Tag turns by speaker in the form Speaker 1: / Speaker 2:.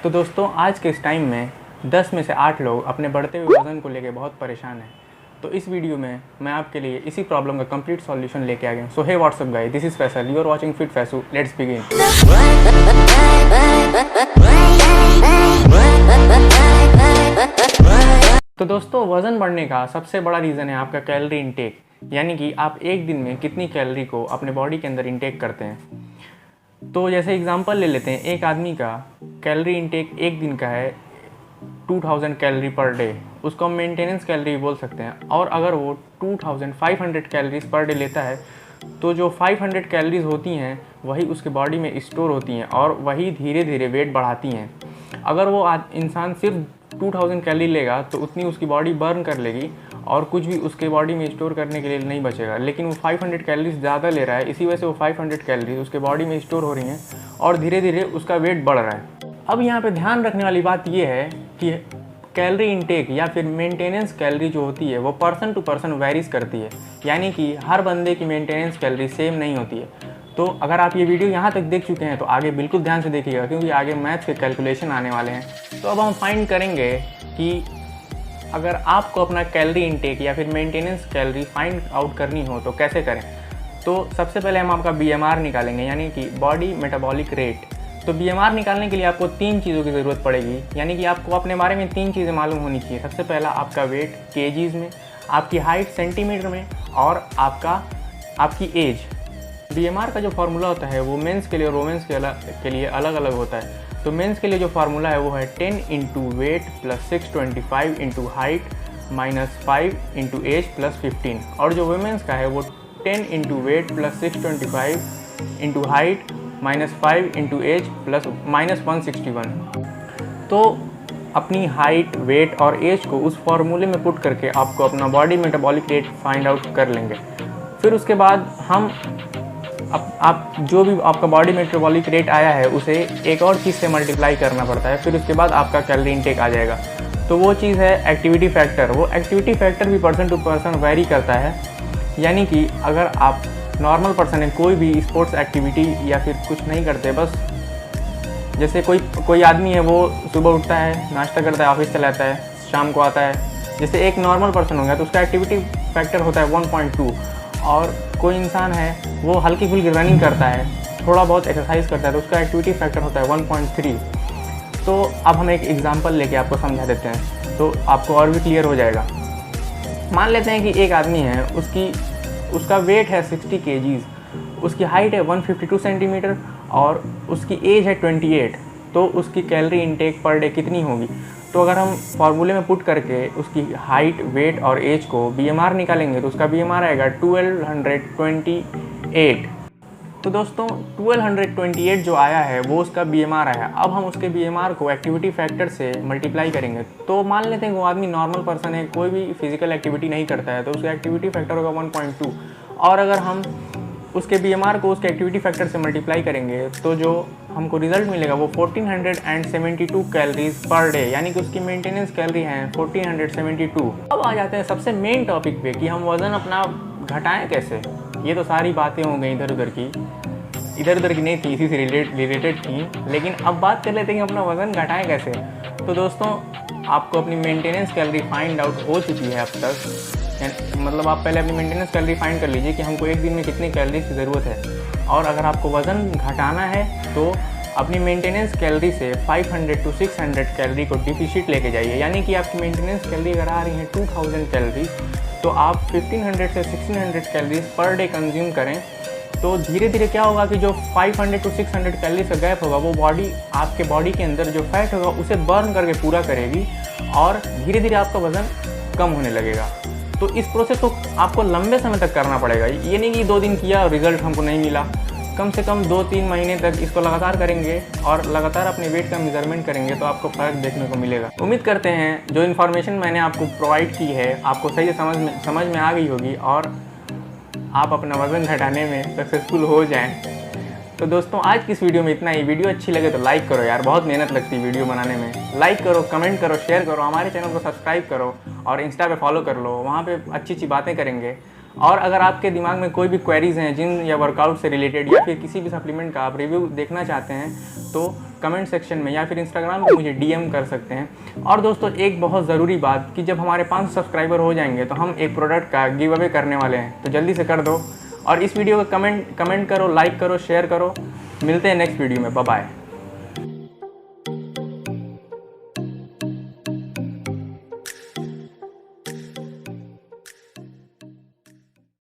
Speaker 1: तो दोस्तों आज के इस टाइम में 10 में से 8 लोग अपने बढ़ते हुए वज़न को लेकर बहुत परेशान हैं। तो इस वीडियो में मैं आपके लिए इसी प्रॉब्लम का कंप्लीट सॉल्यूशन लेके आ गया हूँ। So hey what's up guys, this is Faisal, you are watching fit Faisu, let's begin. तो दोस्तों वज़न बढ़ने का सबसे बड़ा रीज़न है आपका कैलोरी इंटेक, यानी कि आप एक दिन में कितनी कैलोरी को अपने बॉडी के अंदर इंटेक करते हैं। तो जैसे एग्जांपल ले लेते हैं, एक आदमी का कैलोरी इंटेक एक दिन का है 2000 कैलोरी पर डे, उसको हम मेंटेनेंस कैलोरी बोल सकते हैं। और अगर वो 2500 कैलोरीज पर डे लेता है तो जो 500 कैलोरीज होती हैं वही उसके बॉडी में स्टोर होती हैं और वही धीरे धीरे वेट बढ़ाती हैं। अगर वो इंसान सिर्फ 2000 कैलोरी लेगा तो उतनी उसकी बॉडी बर्न कर लेगी और कुछ भी उसके बॉडी में स्टोर करने के लिए नहीं बचेगा। लेकिन वो 500 कैलोरीज ज़्यादा ले रहा है, इसी वजह से वो 500 कैलोरीज उसके बॉडी में स्टोर हो रही हैं और धीरे धीरे उसका वेट बढ़ रहा है। अब यहाँ पे ध्यान रखने वाली बात ये है कि कैलोरी इंटेक या फिर मेंटेनेंस कैलोरी जो होती है वो पर्सन टू पर्सन वेरीज करती है, यानी कि हर बंदे की मेंटेनेंस कैलोरी सेम नहीं होती है। तो अगर आप ये वीडियो यहाँ तक देख चुके हैं तो आगे बिल्कुल ध्यान से देखिएगा, क्योंकि आगे मैथ्स के कैलकुलेशन आने वाले हैं। तो अब हम फाइंड करेंगे कि अगर आपको अपना कैलोरी इंटेक या फिर मेंटेनेंस कैलोरी फाइंड आउट करनी हो तो कैसे करें। तो सबसे पहले हम आपका BMR निकालेंगे, यानी कि बॉडी मेटाबॉलिक रेट। तो BMR निकालने के लिए आपको 3 चीज़ों की ज़रूरत पड़ेगी, यानी कि आपको अपने बारे में 3 चीज़ें मालूम होनी चाहिए। सबसे पहला आपका वेट केजीज़ में, आपकी हाइट सेंटीमीटर में और आपकी एज। BMR का जो फार्मूला होता है वो मेंस के लिए और वोमेंस के लिए अलग अलग होता है। तो मेंस के लिए जो फार्मूला है वो है 10 into weight plus 625 into height minus 5 into age plus 15, और जो वुमेंस का है वो 10 into weight plus 625 into height minus 5 into age plus minus 161। तो अपनी हाइट, वेट और एज को उस फार्मूले में पुट करके आपको अपना body metabolic rate find out कर लेंगे। फिर उसके बाद हम आप जो भी आपका बॉडी मेटाबॉलिक रेट आया है उसे एक और चीज़ से मल्टीप्लाई करना पड़ता है, फिर उसके बाद आपका कैलोरी इंटेक आ जाएगा। तो वो चीज़ है एक्टिविटी फैक्टर। वो एक्टिविटी फैक्टर भी पर्सन टू पर्सन वेरी करता है, यानी कि अगर आप नॉर्मल पर्सन है, कोई भी स्पोर्ट्स एक्टिविटी या फिर कुछ नहीं करते, बस जैसे कोई आदमी है वो सुबह उठता है, नाश्ता करता है, ऑफिस चलाता है, शाम को आता है, जैसे एक नॉर्मल पर्सन हो गया तो उसका एक्टिविटी फैक्टर होता है 1.2। और कोई इंसान है वो हल्की फुल्की रनिंग करता है, थोड़ा बहुत एक्सरसाइज करता है, तो उसका एक्टिविटी फैक्टर होता है 1.3। तो अब हम एक एग्जांपल लेके आपको समझा देते हैं तो आपको और भी क्लियर हो जाएगा। मान लेते हैं कि एक आदमी है, उसका वेट है 60 kg, उसकी हाइट है 152 सेंटीमीटर और उसकी एज है 28। तो उसकी कैलोरी इंटेक पर डे कितनी होगी? तो अगर हम फार्मूले में पुट करके उसकी हाइट, वेट और एज को BMR निकालेंगे तो उसका BMR आएगा 1228। तो दोस्तों 1228 जो आया है वो उसका BMR आया। अब हम उसके BMR को एक्टिविटी फैक्टर से मल्टीप्लाई करेंगे। तो मान लेते हैं वो आदमी नॉर्मल पर्सन है, कोई भी फिजिकल एक्टिविटी नहीं करता है, तो उसका एक्टिविटी फैक्टर होगा 1.2। और अगर हम उसके BMR को उसके एक्टिविटी फैक्टर से मल्टीप्लाई करेंगे तो जो हमको रिजल्ट मिलेगा वो 1472 कैलोरीज पर डे, यानी कि उसकी मेंटेनेंस कैलोरी हैं 1472। अब आ जाते हैं सबसे मेन टॉपिक पे कि हम वज़न अपना घटाएं कैसे। ये तो सारी बातें हो गई इधर उधर की नहीं थी, इसी से रिलेटेड थी, लेकिन अब बात कर लेते हैं कि अपना वज़न घटाएं कैसे। तो दोस्तों आपको अपनी मेंटेनेंस कैलोरी फाइंड आउट हो चुकी है अब तक, मतलब आप पहले अपनी मेंटेनेंस कैलोरी फाइंड कर लीजिए कि हमको एक दिन में कितनी कैलोरीज की ज़रूरत है। और अगर आपको वज़न घटाना है तो अपनी मेंटेनेंस कैलोरी से 500 to 600 कैलोरी को डिफिशिट लेके जाइए, यानी कि आपकी मेंटेनेंस कैलोरी अगर आ रही है 2000 कैलोरीज तो आप 1500 से 1600 कैलोरीज पर डे कंज्यूम करें। तो धीरे धीरे क्या होगा कि जो 500 to 600 कैलोरीज का गैप होगा वो आपके बॉडी के अंदर जो फैट होगा उसे बर्न करके पूरा करेगी और धीरे धीरे आपका वज़न कम होने लगेगा। तो इस प्रोसेस को आपको लंबे समय तक करना पड़ेगा। ये नहीं कि 2 दिन किया और रिजल्ट हमको नहीं मिला, कम से कम 2-3 महीने तक इसको लगातार करेंगे और लगातार अपने वेट का मेजरमेंट करेंगे तो आपको फ़र्क देखने को मिलेगा। उम्मीद करते हैं जो इन्फॉर्मेशन मैंने आपको प्रोवाइड की है आपको सही से समझ में आ गई होगी और आप अपना वज़न घटाने में सक्सेसफुल हो जाएँ। तो दोस्तों आज की इस वीडियो में इतना ही। वीडियो अच्छी लगे तो लाइक करो यार, बहुत मेहनत लगती है वीडियो बनाने में। लाइक करो, कमेंट करो, शेयर करो, हमारे चैनल को सब्सक्राइब करो और इंस्टा पे फॉलो कर लो, वहाँ पे अच्छी अच्छी बातें करेंगे। और अगर आपके दिमाग में कोई भी क्वेरीज़ हैं जिम या वर्कआउट से रिलेटेड या फिर किसी भी सप्लीमेंट का आप रिव्यू देखना चाहते हैं तो कमेंट सेक्शन में या फिर इंस्टाग्राम पे मुझे डीएम कर सकते हैं। और दोस्तों एक बहुत ज़रूरी बात कि जब हमारे 500 सब्सक्राइबर हो जाएंगे तो हम एक प्रोडक्ट का गिव अवे करने वाले हैं, तो जल्दी से कर दो और इस वीडियो को कमेंट करो, लाइक करो, शेयर करो। मिलते हैं नेक्स्ट वीडियो में। Bye bye.